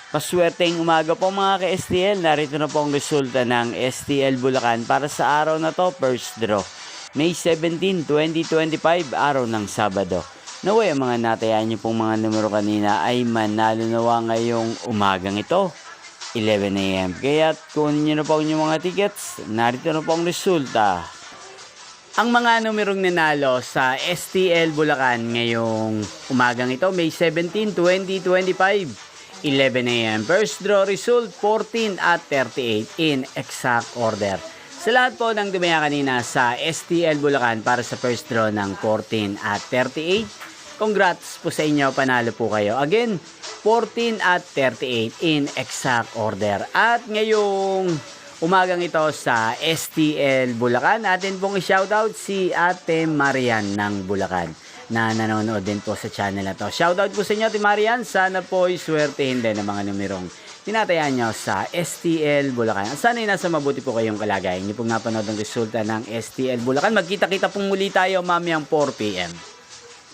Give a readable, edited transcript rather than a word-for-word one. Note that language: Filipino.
Paswerteng umaga po mga ka-STL. Narito na po ang resulta ng STL Bulacan para sa araw na to, first draw. May 17, 2025, araw ng Sabado. Naway ang mga natayan niyo pong mga numero kanina ay manalo nawa ngayong umagang ito, 11 AM. Kaya kunin niyo na po ang inyong mga tickets. Narito na po ang resulta. Ang mga numerong nanalo sa STL Bulacan ngayong umagang ito, May 17, 2025. 11 AM. First draw result 14 at 38 in exact order. Sa lahat po ng dumaya kanina sa STL Bulacan para sa first draw ng 14 at 38, congrats po sa inyo, panalo po kayo. Again, 14 at 38 in exact order. At ngayong umagang ito sa STL Bulacan, atin pong i-shoutout si Ate Marian ng Bulacan na nanonood din po sa channel na to. Shoutout po sa inyo, Ate Marian. Sana po iswertehin din ang mga numerong tinatayaan nyo sa STL Bulacan. At sana nasa mabuti po kayong kalagayan. Hindi po napanood ang resulta ng STL Bulacan. Magkita-kita pong muli tayo mamayang 4 PM.